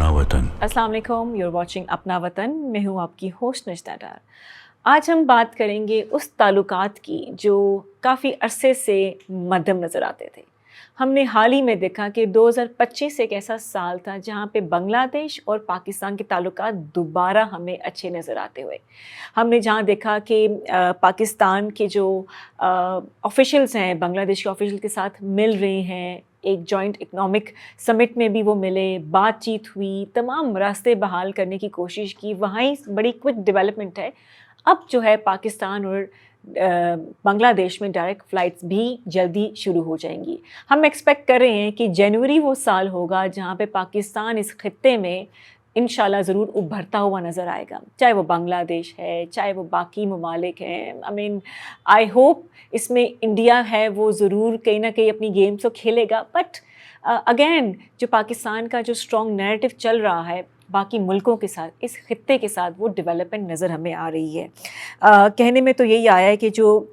अपना वतन। अस्सलाम वालेकुम, you're watching अपना वतन। मैं हूँ आपकी होस्ट नजदा डार। आज हम बात करेंगे उस ताल्लुकात की जो काफ़ी अरसे से मध्यम नज़र आते थे। हमने हाल ही में देखा कि 2025 एक ऐसा साल था जहाँ पे बांग्लादेश और पाकिस्तान के ताल्लुकात दोबारा हमें अच्छे नज़र आते हुए। हमने जहाँ देखा कि पाकिस्तान के जो ऑफिशियल्स हैं बांग्लादेश के ऑफिशियल के साथ मिल रहे हैं, एक जॉइंट इकनॉमिक समिट में भी वो मिले, बातचीत हुई, तमाम रास्ते बहाल करने की कोशिश की, वहाँ ही बड़ी क्विक डेवलपमेंट है। अब जो है पाकिस्तान और बांग्लादेश में डायरेक्ट फ़्लाइट्स भी जल्दी शुरू हो जाएंगी। हम एक्सपेक्ट कर रहे हैं कि जनवरी वो साल होगा जहाँ पे पाकिस्तान इस खित्ते में इंशाल्लाह ज़रूर उभरता हुआ नज़र आएगा, चाहे वो बांग्लादेश है, चाहे वो बाकी ममालिक हैं। आई होप इसमें इंडिया है वो ज़रूर कहीं ना कहीं अपनी गेम्स तो खेलेगा, बट अगेन जो पाकिस्तान का जो स्ट्रॉन्ग नैरेटिव चल रहा है बाकी मुल्कों के साथ, इस खित्ते के साथ, वो डेवलपमेंट नज़र हमें आ रही है। कहने में तो यही आया है कि जो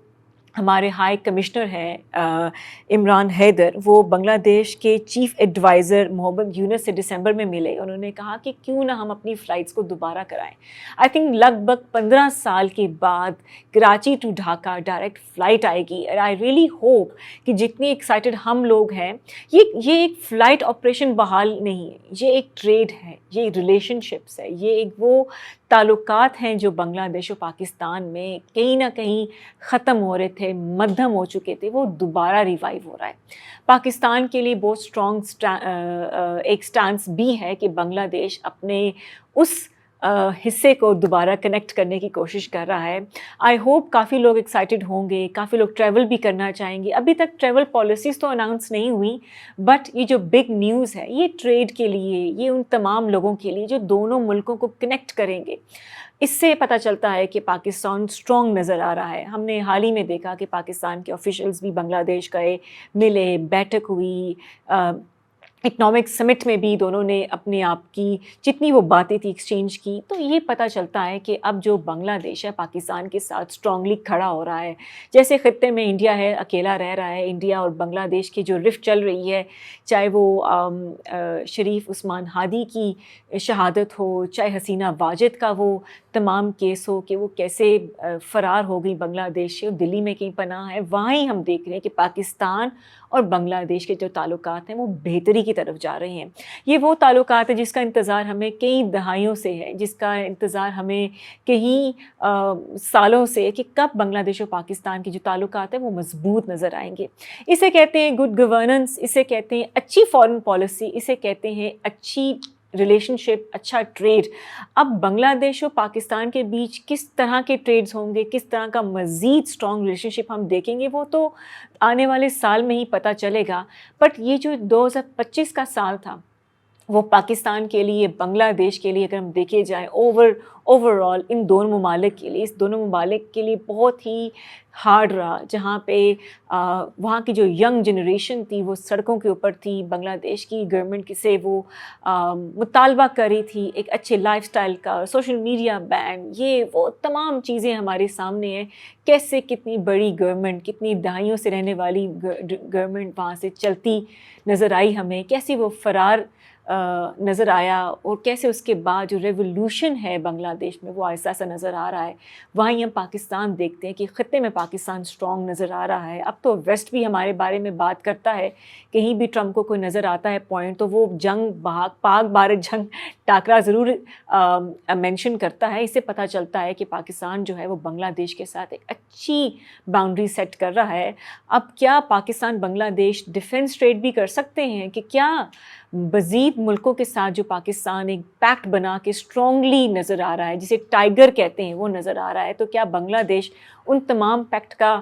हमारे हाई कमिश्नर हैं इमरान हैदर, वो बांग्लादेश के चीफ़ एडवाइज़र मोहम्मद यूनुस से दिसंबर में मिले। उन्होंने कहा कि क्यों ना हम अपनी फ़्लाइट्स को दोबारा कराएं। आई थिंक लगभग 15 साल के बाद Karachi to Dhaka direct flight आएगी। और आई रियली होप कि जितनी एक्साइटेड हम लोग हैं, ये एक फ़्लाइट ऑपरेशन बहाल नहीं है, ये एक ट्रेड है, ये रिलेशनशिप्स है, ये एक वो ताल्लुकात हैं जो बांग्लादेश और पाकिस्तान में कहीं ना कहीं ख़त्म हो रहे थे, मध्यम हो चुके थे, वो दोबारा रिवाइव हो रहा है। पाकिस्तान के लिए बहुत स्ट्रॉन्ग एक स्टांस भी है कि बांग्लादेश अपने उस हिस्से को दोबारा कनेक्ट करने की कोशिश कर रहा है। आई होप काफ़ी लोग एक्साइटेड होंगे, काफ़ी लोग ट्रैवल भी करना चाहेंगे। अभी तक ट्रैवल पॉलिसीज़ तो अनाउंस नहीं हुई, बट ये जो बिग न्यूज़ है ये ट्रेड के लिए, ये उन तमाम लोगों के लिए जो दोनों मुल्कों को कनेक्ट करेंगे। इससे पता चलता है कि पाकिस्तान स्ट्रॉन्ग नज़र आ रहा है। हमने हाल ही में देखा कि पाकिस्तान के ऑफिशियल्स भी बांग्लादेश गए, मिले, बैठक हुई, इकनॉमिक समिट में भी दोनों ने अपने आप की जितनी वो बातें थी एक्सचेंज की। तो ये पता चलता है कि अब जो बांग्लादेश है पाकिस्तान के साथ स्ट्रॉन्गली खड़ा हो रहा है। जैसे खित्ते में इंडिया है, अकेला रह रहा है, इंडिया और बांग्लादेश की जो रिफ्ट चल रही है, चाहे वो शरीफ उस्मान हादी की शहादत हो, चाहे हसीना वाजिद का वो तमाम केस हो कि वो कैसे फ़रार हो गई बांग्लादेश से, दिल्ली में कहीं पनाह है, वहाँ ही हम देख रहे हैं कि पाकिस्तान और बांग्लादेश के जो ताल्लुकात हैं वो बेहतरी की तरफ जा रहे हैं। ये वो ताल्लुकात है जिसका इंतज़ार हमें कई दहाइयों से है, जिसका इंतज़ार हमें कई सालों से, कि कब बांग्लादेश और पाकिस्तान के जो ताल्लुकात हैं वो मजबूत नज़र आएंगे। इसे कहते हैं गुड गवर्नेंस, इसे कहते हैं अच्छी फॉरेन पॉलिसी, इसे कहते हैं अच्छी रिलेशनशिप, अच्छा ट्रेड। अब बांग्लादेश और पाकिस्तान के बीच किस तरह के ट्रेड्स होंगे, किस तरह का मज़ीद स्ट्रॉन्ग रिलेशनशिप हम देखेंगे, वो तो आने वाले साल में ही पता चलेगा। बट ये जो 2025 का साल था वो पाकिस्तान के लिए, बांग्लादेश के लिए, अगर हम देखे जाएँ ओवरऑल इन दोनों ममालिक के लिए, इस दोनों ममालिक के लिए बहुत ही हार्ड रहा। जहाँ पे वहाँ की जो यंग जनरेशन थी वो सड़कों के ऊपर थी, बांग्लादेश की गवर्नमेंट से वो मुतालबा कर रही थी एक अच्छे लाइफस्टाइल का, सोशल मीडिया बैन, ये वो तमाम चीज़ें हमारे सामने हैं। कैसे कितनी बड़ी गवर्नमेंट, कितनी दहाइयों से रहने वाली गवर्नमेंट वहाँ से चलती नज़र आई हमें, कैसे वो फ़रार नज़र आया, और कैसे उसके बाद जो रेवोल्यूशन है बांग्लादेश में वो ऐसा ऐसा नज़र आ रहा है। वहीं हम पाकिस्तान देखते हैं कि ख़ित्ते में पाकिस्तान स्ट्रॉन्ग नज़र आ रहा है। अब तो वेस्ट भी हमारे बारे में बात करता है, कहीं भी ट्रम्प को कोई नज़र आता है पॉइंट तो वो पाक भारत जंग टाकरा ज़रूर मेंशन करता है। इससे पता चलता है कि पाकिस्तान जो है वो बांग्लादेश के साथ एक अच्छी बाउंड्री सेट कर रहा है। अब क्या पाकिस्तान बांग्लादेश डिफेंस ट्रेड भी कर सकते हैं, कि क्या मज़ीद मुल्कों के साथ जो पाकिस्तान एक पैक्ट बना के स्ट्रॉन्गली नज़र आ रहा है, जिसे टाइगर कहते हैं, वो नज़र आ रहा है, तो क्या बांग्लादेश उन तमाम पैक्ट का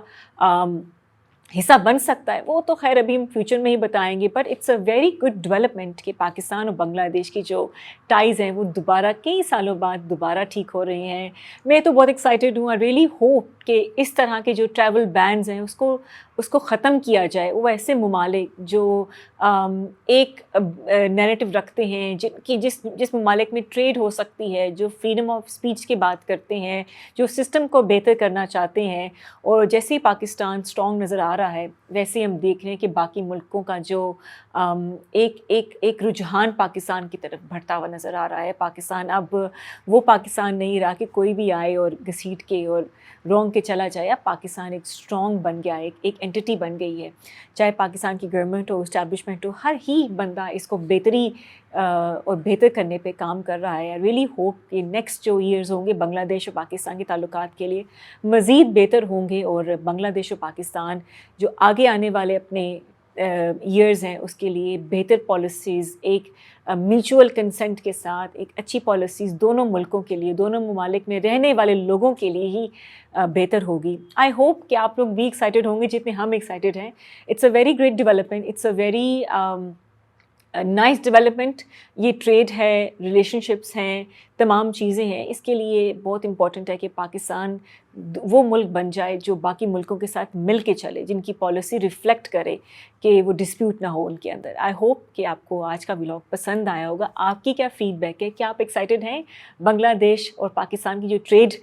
हिस्सा बन सकता है? वो तो खैर अभी हम फ्यूचर में ही बताएंगे, but it's a very good development कि पाकिस्तान और बांग्लादेश की जो टाइज़ हैं वो दोबारा कई सालों बाद दोबारा ठीक हो रही हैं। मैं तो बहुत एक्साइटेड हूँ। आई रियली होप کہ اس طرح کے جو ٹریول بینز ہیں اس کو ختم کیا جائے. وہ ایسے ممالک جو ایک نیریٹو رکھتے ہیں جس ممالک میں ٹریڈ ہو سکتی ہے, جو فریڈم آف اسپیچ کی بات کرتے ہیں, جو سسٹم کو بہتر کرنا چاہتے ہیں, اور جیسے ہی پاکستان اسٹرانگ نظر آ رہا ہے ویسے ہی ہم دیکھ رہے ہیں کہ باقی ملکوں کا جو ایک رجحان پاکستان کی طرف بڑھتا ہوا نظر آ رہا ہے. پاکستان اب وہ پاکستان نہیں رہا کہ کوئی بھی آئے اور گھسیٹ کے اور رونگ کے چلا جائے. اب پاکستان ایک اسٹرانگ بن گیا ہے, ایک اینٹی بن گئی ہے. چاہے پاکستان کی گورنمنٹ ہو, اسٹیبلشمنٹ ہو, ہر ہی بندہ اس کو بہتری اور بہتر کرنے پہ کام کر رہا ہے. ریئلی ہوپ کہ نیکسٹ جو ایئرز ہوں گے بنگلہ دیش اور پاکستان کے تعلقات کے لیے مزید بہتر ہوں گے, اور بنگلہ دیش اور پاکستان جو آگے آنے والے اپنے ایئرز ہیں اس کے لیے بہتر پالیسیز, ایک میوچول کنسنٹ کے ساتھ ایک اچھی پالیسیز دونوں ملکوں کے لیے, دونوں ممالک میں رہنے والے لوگوں کے لیے ہی بہتر ہوگی. آئی ہوپ کہ آپ لوگ بھی ایکسائٹیڈ ہوں گے جتنے ہم ایکسائٹیڈ ہیں. It's a very great development, it's a very nice development. یہ ٹریڈ ہے, ریلیشن شپس ہیں, تمام چیزیں ہیں. اس کے لیے بہت امپورٹنٹ ہے کہ پاکستان وہ ملک بن جائے جو باقی ملکوں کے ساتھ مل کے چلے, جن کی پالیسی ریفلیکٹ کرے کہ وہ ڈسپیوٹ نہ ہو ان کے اندر. آئی ہوپ کہ آپ کو آج کا ولاگ پسند آیا ہوگا. آپ کی کیا فیڈ بیک ہے, کیا آپ ایکسائٹیڈ ہیں بنگلہ دیش اور پاکستان کی جو ٹریڈ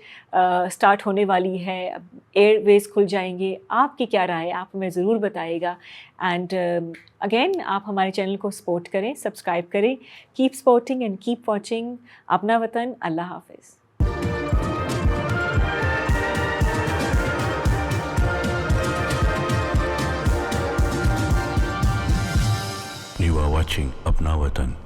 سٹارٹ ہونے والی ہے, ایئر ویز کھل جائیں گے, آپ کی کیا رائے ہے, آپ ہمیں ضرور بتائیے گا. اینڈ اگین آپ ہمارے چینل کو سپورٹ کریں, سبسکرائب کریں. Keep supporting and keep watching اپنا وطن. اللہ حافظ. You are watching Apna Watan.